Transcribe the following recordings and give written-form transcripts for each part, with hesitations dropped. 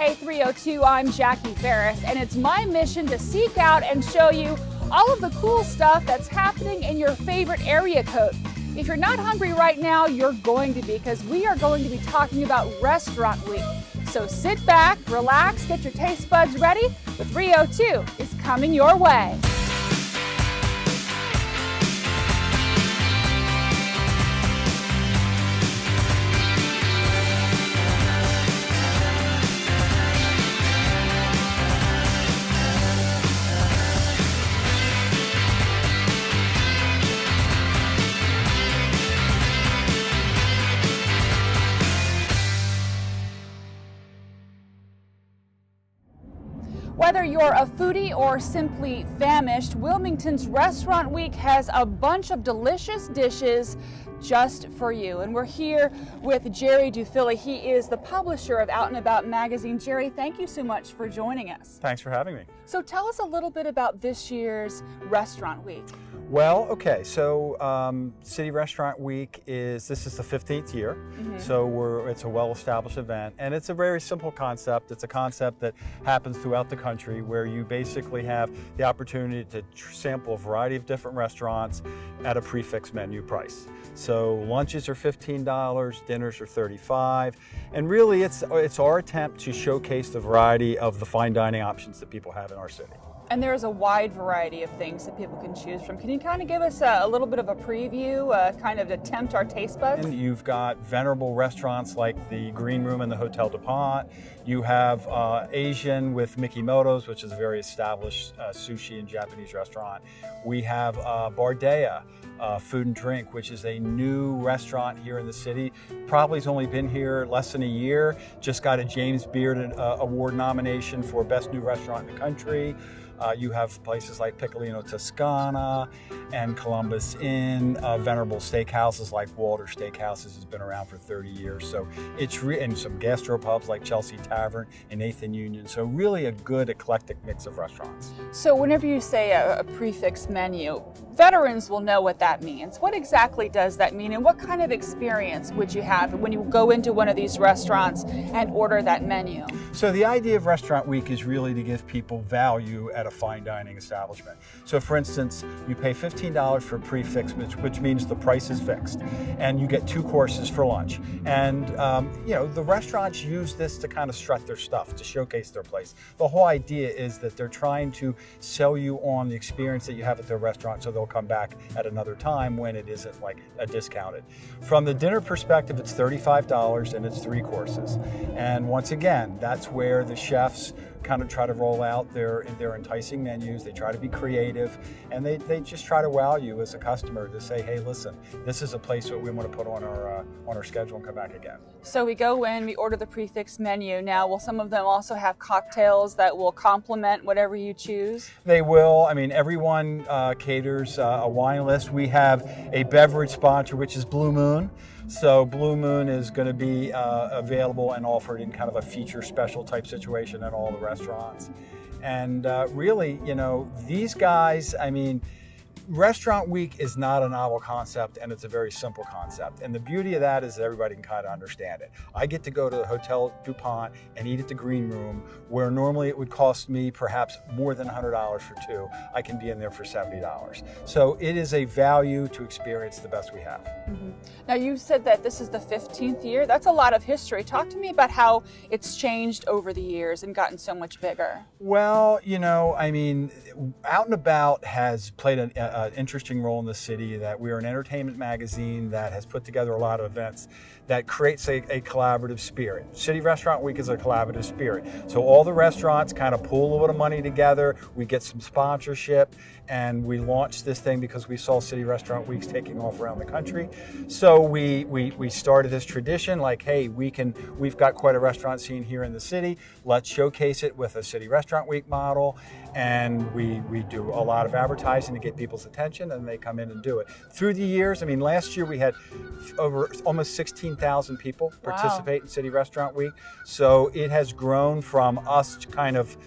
Hey 302, I'm Jackie Ferris, and it's my mission to seek out and show you all of the cool stuff that's happening in your favorite area code. If you're not hungry right now, you're going to be, because we are going to be talking about Restaurant Week. So sit back, relax, get your taste buds ready. The 302 is coming your way. Whether you're a foodie or simply famished, Wilmington's Restaurant Week has a bunch of delicious dishes just for you. And we're here with Jerry Dufilli. He is the publisher of Out and About magazine. Jerry, thank you so much for joining us. Thanks for having me. So tell us a little bit about this year's Restaurant Week. Well, okay, so City Restaurant Week this is the 15th year, so it's a well-established event, and it's a very simple concept. It's a concept that happens throughout the country where you basically have the opportunity to sample a variety of different restaurants at a prefix menu price. So lunches are $15, dinners are $35, and really it's our attempt to showcase the variety of the fine dining options that people have in our city. And there's a wide variety of things that people can choose from. Can you kind of give us a little bit of a preview, kind of to tempt our taste buds? And you've got venerable restaurants like the Green Room and the Hotel DuPont. You have Asian with Mikimoto's, which is a very established sushi and Japanese restaurant. We have Bardea Food and Drink, which is a new restaurant here in the city. Probably has only been here less than a year. Just got a James Beard Award nomination for Best New Restaurant in the Country. You have places like Piccolino Toscana and Columbus Inn, venerable steakhouses like Walter Steakhouses has been around for 30 years. So and some gastropubs like Chelsea Tavern and Nathan Union. So really a good eclectic mix of restaurants. So whenever you say a prefix menu, veterans will know what that means. What exactly does that mean, and what kind of experience would you have when you go into one of these restaurants and order that menu? So the idea of Restaurant Week is really to give people value at a fine dining establishment. So for instance, you pay $15 for a prefix, which means the price is fixed, and you get 2 courses for lunch. And the restaurants use this to kind of strut their stuff, to showcase their place. The whole idea is that they're trying to sell you on the experience that you have at their restaurant, so they'll come back at another time when it isn't like a discounted. From the dinner perspective, it's $35 and it's 3 courses. And once again, that's where the chefs kind of try to roll out their enticing menus. They try to be creative, and they just try to wow you as a customer to say, hey, listen, this is a place that we want to put on our schedule and come back again. So we go in, we order the prefix menu. Now, will some of them also have cocktails that will complement whatever you choose? They will. I mean, everyone caters a wine list. We have a beverage sponsor, which is Blue Moon. So Blue Moon is going to be available and offered in kind of a feature special type situation at all the restaurants. And really, these guys, I mean, Restaurant Week is not a novel concept, and it's a very simple concept. And the beauty of that is that everybody can kind of understand it. I get to go to the Hotel DuPont and eat at the Green Room, where normally it would cost me perhaps more than $100 for 2. I can be in there for $70. So it is a value to experience the best we have. Now, you said that this is the 15th year. That's a lot of history. Talk to me about how it's changed over the years and gotten so much bigger. Well, I mean, Out and About has played an interesting role in the city. That we are an entertainment magazine that has put together a lot of events that creates a collaborative spirit. City Restaurant Week is a collaborative spirit. So all the restaurants kind of pool a little bit of money together. We get some sponsorship, and we launched this thing because we saw City Restaurant Weeks taking off around the country. So we started this tradition, like, hey, we've got quite a restaurant scene here in the city. Let's showcase it with a City Restaurant Week model. And we do a lot of advertising to get people's attention, and they come in and do it. Through the years, I mean, last year we had over almost 16,000 people participate in City Restaurant Week. So it has grown from us kind of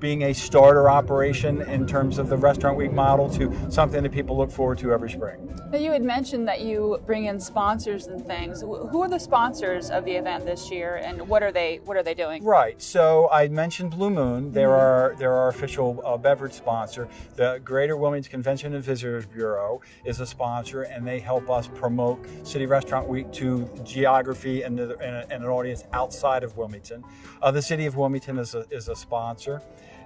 being a starter operation in terms of the Restaurant Week model to something that people look forward to every spring. Now, you had mentioned that you bring in sponsors and things. Who are the sponsors of the event this year, and what are they doing? Right. So I mentioned Blue Moon. They're our official beverage sponsor. The Greater Wilmington Convention and Visitors Bureau is a sponsor, and they help us promote City Restaurant Week to geography and an audience outside of Wilmington. The City of Wilmington is a sponsor.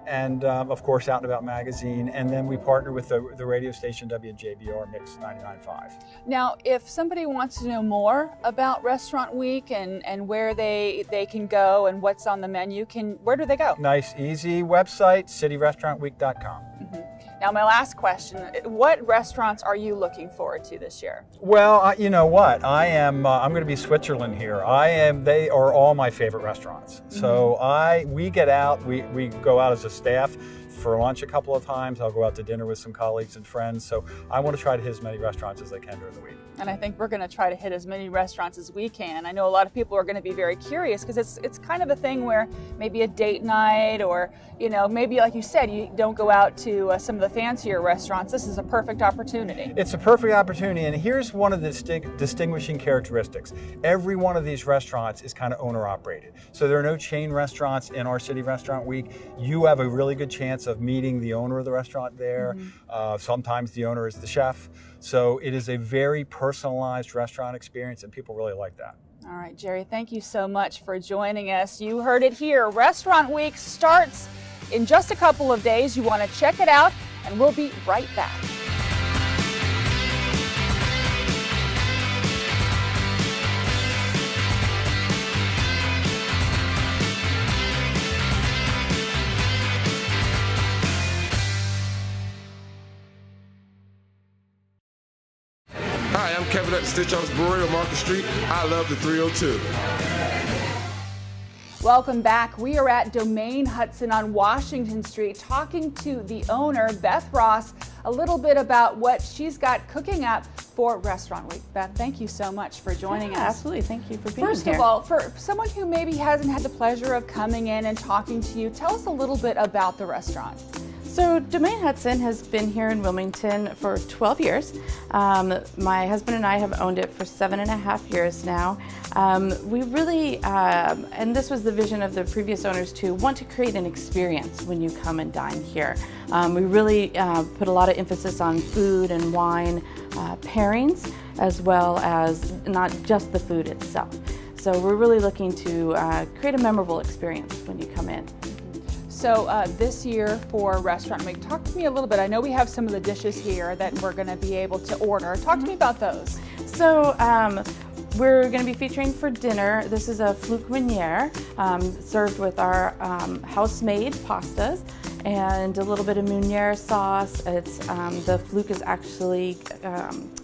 And of course, Out and About Magazine, and then we partner with the radio station WJBR Mix 99.5. Now, if somebody wants to know more about Restaurant Week and where they can go and what's on the menu, where do they go? Nice, easy website, cityrestaurantweek.com. Now, my last question, what restaurants are you looking forward to this year? Well, you know what? I'm going to be Switzerland here. They are all my favorite restaurants. So we get out, we go out as a staff for lunch a couple of times. I'll go out to dinner with some colleagues and friends. So I want to try to hit as many restaurants as I can during the week. And I think we're going to try to hit as many restaurants as we can. I know a lot of people are going to be very curious because it's kind of a thing where maybe a date night or, maybe like you said, you don't go out to some of the fancier restaurants. This is a perfect opportunity. It's a perfect opportunity. And here's one of the distinguishing characteristics. Every one of these restaurants is kind of owner operated. So there are no chain restaurants in our City Restaurant Week. You have a really good chance of meeting the owner of the restaurant there. Sometimes the owner is the chef. So it is a very personalized restaurant experience, and people really like that. All right, Jerry, thank you so much for joining us. You heard it here. Restaurant Week starts in just a couple of days. You want to check it out, and we'll be right back. Hi, I'm Kevin at the Stitch House Brewery on Market Street. I love the 302. Welcome back. We are at Domain Hudson on Washington Street talking to the owner, Beth Ross, a little bit about what she's got cooking up for Restaurant Week. Beth, thank you so much for joining us. Absolutely. Thank you for being here. First of all, for someone who maybe hasn't had the pleasure of coming in and talking to you, tell us a little bit about the restaurant. So Domain Hudson has been here in Wilmington for 12 years. My husband and I have owned it for 7.5 years now. We really, and this was the vision of the previous owners too, want to create an experience when you come and dine here. We really put a lot of emphasis on food and wine pairings, as well as not just the food itself. So we're really looking to create a memorable experience when you come in. So this year for Restaurant Week, talk to me a little bit. I know we have some of the dishes here that we're going to be able to order. Talk to me about those. So we're going to be featuring for dinner, this is a Fluke Meuniere, served with our house-made pastas and a little bit of Meuniere sauce. It's the Fluke is actually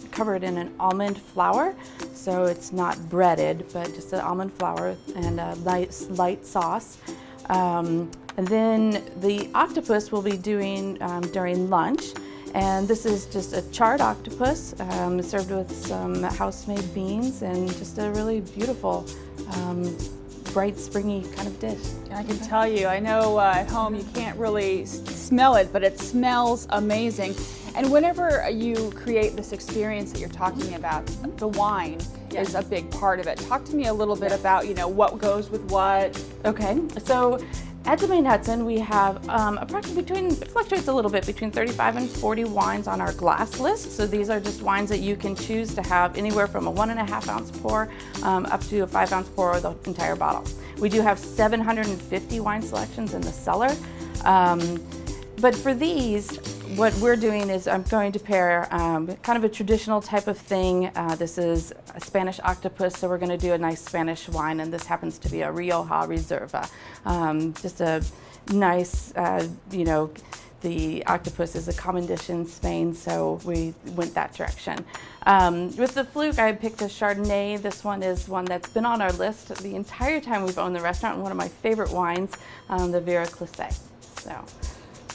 covered in an almond flour, so it's not breaded, but just an almond flour and a nice light sauce. And then the octopus we'll be doing during lunch, and this is just a charred octopus served with some house-made beans and just a really beautiful, bright, springy kind of dish. And I can tell you, I know at home you can't really smell it, but it smells amazing. And whenever you create this experience that you're talking about, the wine is a big part of it. Talk to me a little bit about, what goes with what. Okay, so at Domain Hudson, we have approximately it fluctuates a little bit, between 35 and 40 wines on our glass list. So these are just wines that you can choose to have anywhere from a 1.5 ounce pour up to a 5 ounce pour or the entire bottle. We do have 750 wine selections in the cellar. But for these, what we're doing is I'm going to pair kind of a traditional type of thing. This is a Spanish octopus, so we're going to do a nice Spanish wine, and this happens to be a Rioja Reserva. Just a nice, the octopus is a common dish in Spain, so we went that direction. With the Fluke, I picked a Chardonnay. This one is one that's been on our list the entire time we've owned the restaurant, and one of my favorite wines, the Vera Clisset.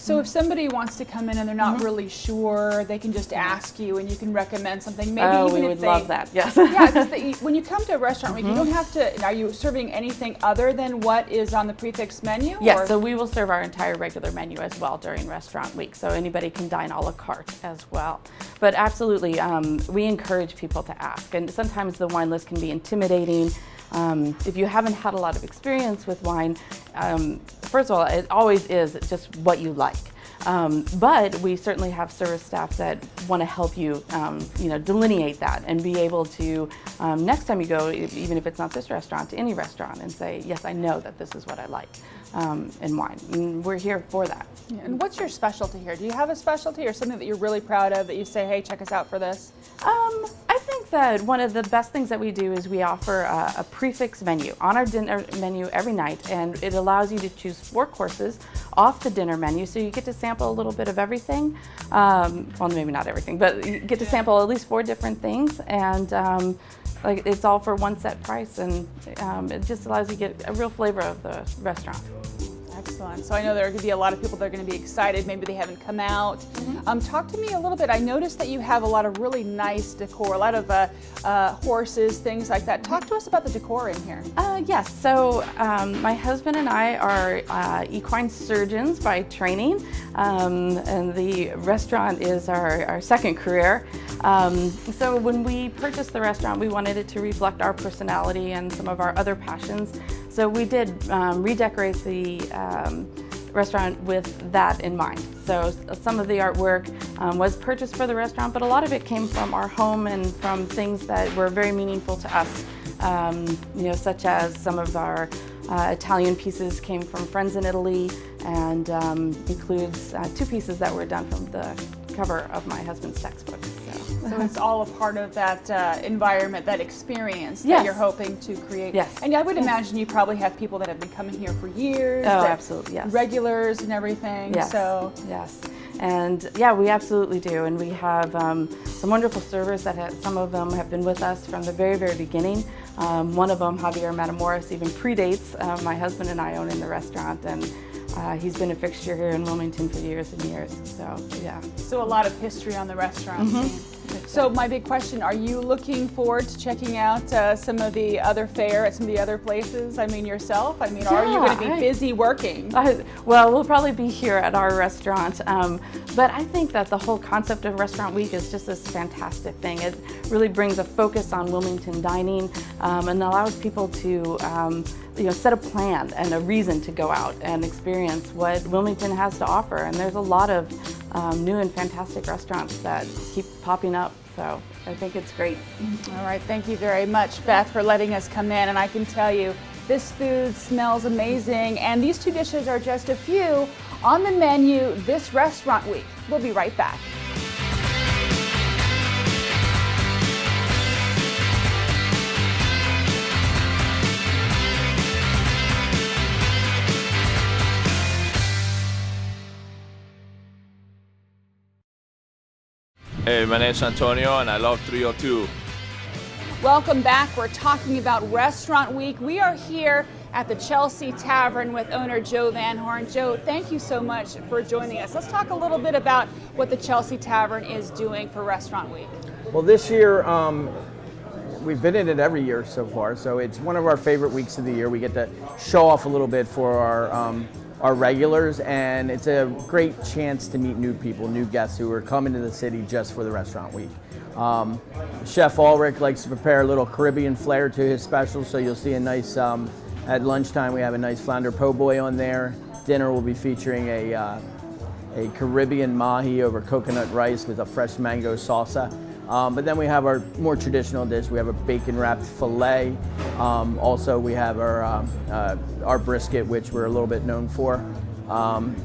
So if somebody wants to come in and they're not really sure, they can just ask you and you can recommend something. Maybe Oh, even we if would they, love that, yes. Yeah, because when you come to a restaurant week, you don't have to, are you serving anything other than what is on the prefix menu? Yes, or? so we will serve our entire regular menu as well during restaurant week, so anybody can dine a la carte as well. But absolutely, we encourage people to ask, and sometimes the wine list can be intimidating. If you haven't had a lot of experience with wine, first of all, it always is just what you like. But we certainly have service staff that want to help you, delineate that and be able to, next time you go, even if it's not this restaurant, to any restaurant and say, yes, I know that this is what I like in wine. And we're here for that. Yeah, and what's your specialty here? Do you have a specialty or something that you're really proud of that you say, hey, check us out for this? I think that one of the best things that we do is we offer a prefix menu on our dinner menu every night, and it allows you to choose 4 courses off the dinner menu, so you get to sample a little bit of everything. Well, maybe not everything, but you get to sample at least 4 different things, and it's all for one set price, and it just allows you to get a real flavor of the restaurant. Excellent. So I know there are going to be a lot of people that are going to be excited. Maybe they haven't come out. Talk to me a little bit. I noticed that you have a lot of really nice decor, a lot of horses, things like that. Talk to us about the decor in here. Yes. So my husband and I are equine surgeons by training, and the restaurant is our second career. So when we purchased the restaurant, we wanted it to reflect our personality and some of our other passions. So we did redecorate the restaurant with that in mind. So some of the artwork was purchased for the restaurant, but a lot of it came from our home and from things that were very meaningful to us. Such as some of our Italian pieces came from friends in Italy, and includes 2 pieces that were done from the cover of my husband's textbook. So it's all a part of that environment, that experience that Yes. you're hoping to create. Yes. And I would imagine you probably have people that have been coming here for years. Oh, that- absolutely, yes. Regulars and everything. Yes. So Yes, and yeah, we absolutely do, and we have some wonderful servers that some of them have been with us from the very, very beginning. One of them, Javier Matamoros, even predates my husband and I owning the restaurant, and he's been a fixture here in Wilmington for years and years. So yeah. So a lot of history on the restaurant scene. So my big question, are you looking forward to checking out some of the other fare at some of the other places? I mean, yourself? I mean, are you going to be busy working? Well, we'll probably be here at our restaurant, but I think that the whole concept of Restaurant Week is just this fantastic thing. It really brings a focus on Wilmington dining and allows people to set a plan and a reason to go out and experience what Wilmington has to offer. And there's a lot of new and fantastic restaurants that keep popping up, so I think it's great. All right, thank you very much, Beth, for letting us come in. And I can tell you, this food smells amazing, and these 2 dishes are just a few on the menu this restaurant week. We'll be right back. Hey, my name's Antonio and I love 302. Welcome back. We're talking about Restaurant Week. We are here at the Chelsea Tavern with owner Joe Van Horn. Joe, thank you so much for joining us. Let's talk a little bit about what the Chelsea Tavern is doing for Restaurant Week. Well, this year, we've been in it every year so far, so it's one of our favorite weeks of the year. We get to show off a little bit for our regulars, and it's a great chance to meet new people, new guests who are coming to the city just for the Restaurant Week. Chef Ulrich likes to prepare a little Caribbean flair to his specials, so you'll see a nice, at lunchtime we have a nice flounder po' boy on there. Dinner will be featuring a Caribbean mahi over coconut rice with a fresh mango salsa. But then we have our more traditional dish. We have a bacon-wrapped filet. Also, we have our brisket, which we're a little bit known for.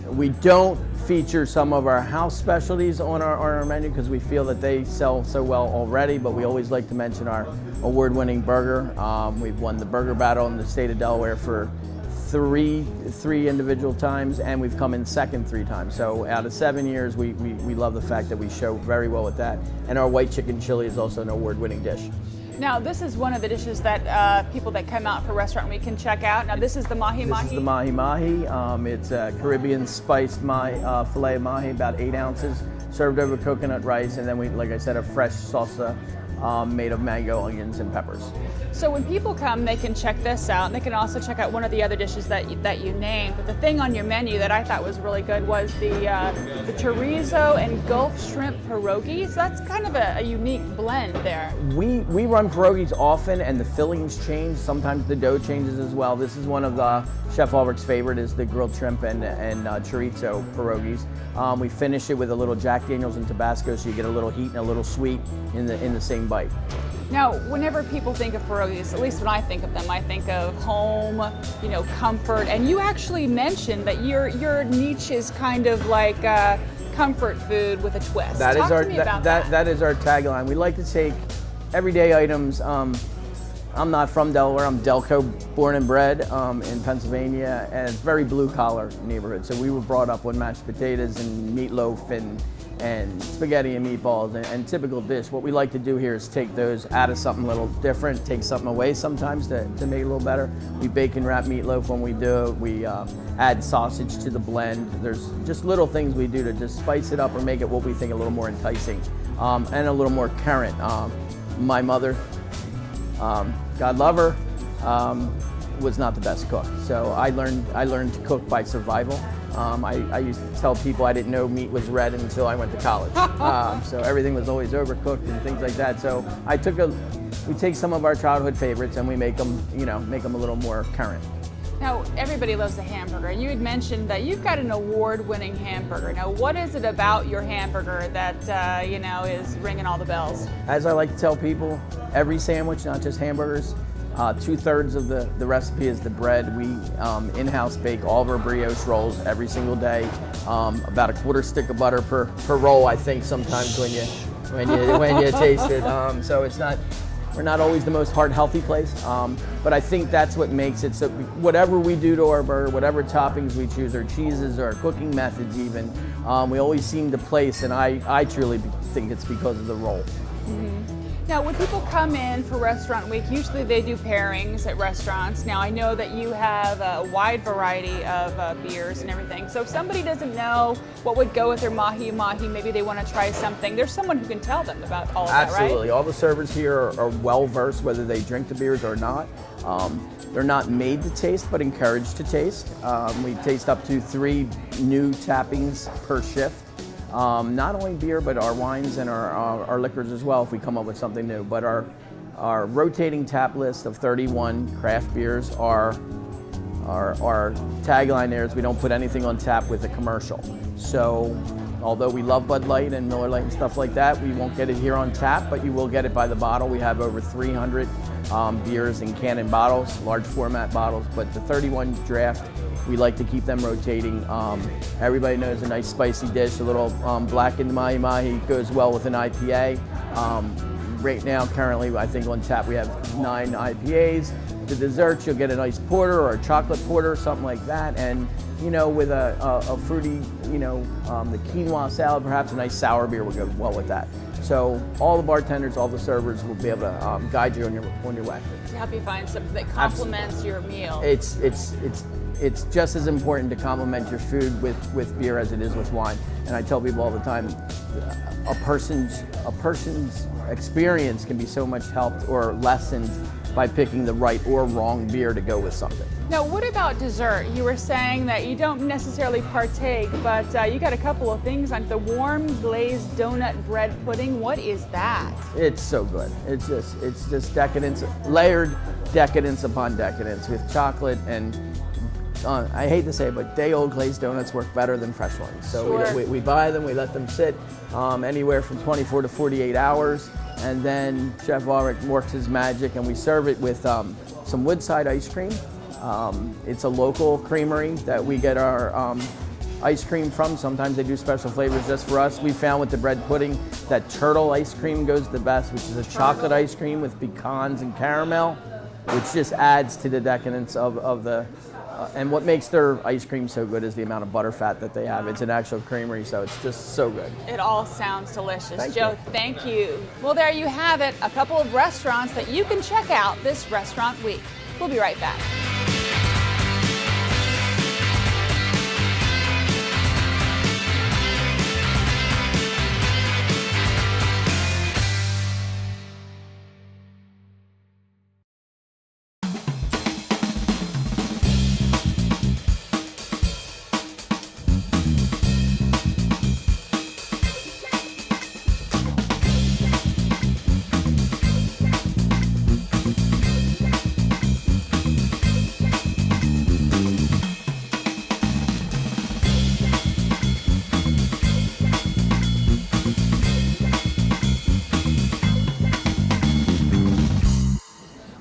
We don't feature some of our house specialties on our menu because we feel that they sell so well already, but we always like to mention our award-winning burger. We've won the burger battle in the state of Delaware for three individual times, and we've come in second 3 times. So out of 7 years, we love the fact that we show very well with that. And our white chicken chili is also an award-winning dish. Now, this is one of the dishes that people that come out for Restaurant Week can check out. Now, this is the mahi mahi. This is the mahi mahi. It's a Caribbean spiced filet of mahi, about 8 ounces, served over coconut rice, and then we, like I said, a fresh salsa made of mango, onions, and peppers. So when people come, they can check this out, and they can also check out one of the other dishes that you named. But the thing on your menu that I thought was really good was the chorizo and Gulf shrimp pierogies. That's kind of a unique blend there. We run pierogies often, and the fillings change. Sometimes the dough changes as well. This is one of the Chef Ulrich's favorite, is the grilled shrimp and chorizo pierogies. We finish it with a little Jack Daniels and Tabasco, so you get a little heat and a little sweet in the same bite. Now, whenever people think of pierogies, at least when I think of them, I think of home, comfort. And you actually mentioned that your niche is kind of like comfort food with a twist. Talk to me about that. That is our tagline. We like to take everyday items. I'm not from Delaware. I'm Delco, born and bred in Pennsylvania, and it's a very blue-collar neighborhood. So we were brought up on mashed potatoes and meatloaf and spaghetti and meatballs and typical dish. What we like to do here is take those, add something a little different, take something away sometimes to make it a little better. We bacon wrap meatloaf when we do it. We add sausage to the blend. There's just little things we do to just spice it up or make it what we think a little more enticing and a little more current. My mother, God love her, was not the best cook. So I learned to cook by survival. I used to tell people I didn't know meat was red until I went to college. So everything was always overcooked and things like that. So we take some of our childhood favorites and we make them a little more current. Now, everybody loves the hamburger. You had mentioned that you've got an award-winning hamburger. Now, what is it about your hamburger that, is ringing all the bells? As I like to tell people, every sandwich, not just hamburgers, 2/3 of the recipe is the bread. We in-house bake all of our brioche rolls every single day. About a 1/4 stick of butter per roll, I think, sometimes when you taste it. So we're not always the most heart healthy place, but I think that's what makes it so. Whatever we do to our burger, whatever toppings we choose, our cheeses, our cooking methods, even, we always seem to place. And I truly think it's because of the roll. Mm-hmm. Now, when people come in for Restaurant Week, usually they do pairings at restaurants. Now, I know that you have a wide variety of beers and everything. So if somebody doesn't know what would go with their mahi-mahi, maybe they want to try something, there's someone who can tell them about all of that, right? Absolutely. All the servers here are well-versed, whether they drink the beers or not. They're not made to taste, but encouraged to taste. We taste up to 3 new tappings per shift. Not only beer, but our wines and our liquors as well if we come up with something new. But our rotating tap list of 31 craft beers, our tagline there is we don't put anything on tap with a commercial. So although we love Bud Light and Miller Lite and stuff like that, we won't get it here on tap, but you will get it by the bottle. We have over 300 beers in can and bottles, large format bottles, but the 31 draft, we like to keep them rotating. Everybody knows a nice spicy dish, a little blackened mahi-mahi goes well with an IPA. Right now, currently, I think on tap we have 9 IPAs. The desserts, you'll get a nice porter or a chocolate porter, something like that. And with a fruity, the quinoa salad, perhaps a nice sour beer will go well with that. So all the bartenders, all the servers will be able to guide you on your way. To help you find something that complements your meal. It's just as important to complement your food with beer as it is with wine. And I tell people all the time, a person's experience can be so much helped or lessened by picking the right or wrong beer to go with something. Now, what about dessert? You were saying that you don't necessarily partake, but you got a couple of things on the warm glazed donut bread pudding. What is that? It's so good. It's just decadence, layered decadence upon decadence with chocolate and I hate to say it, but day-old glazed donuts work better than fresh ones. So sure. we buy them, we let them sit anywhere from 24 to 48 hours, and then Chef Ulrich works his magic, and we serve it with some Woodside ice cream. It's a local creamery that we get our ice cream from. Sometimes they do special flavors just for us. We found with the bread pudding that turtle ice cream goes the best, which is a chocolate ice cream with pecans and caramel, which just adds to the decadence of the And what makes their ice cream so good is the amount of butter fat that they have. It's an actual creamery, so it's just so good. It all sounds delicious. Thank Joe, you. thank you. Well, there you have it, a couple of restaurants that you can check out this restaurant week. We'll be right back.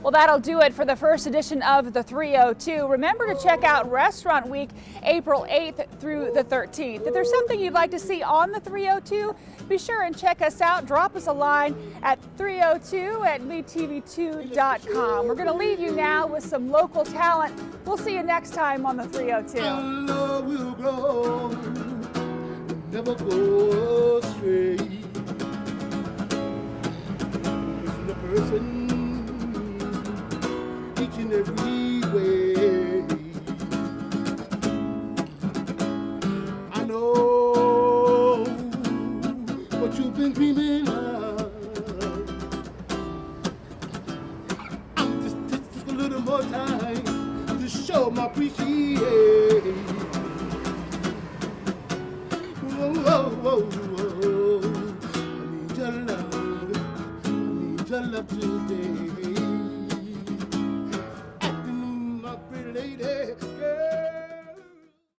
Well, that'll do it for the first edition of the 302. Remember to check out Restaurant Week, April 8th through the 13th. If there's something you'd like to see on the 302, be sure and check us out. Drop us a line at 302@vtv2.com. We're going to leave you now with some local talent. We'll see you next time on the 302. Our love will grow, never go astray. Listen to person each and every way. I know what you've been dreaming of. I'm just a little more time to show my appreciation. Whoa, whoa, whoa, whoa. I need your love today.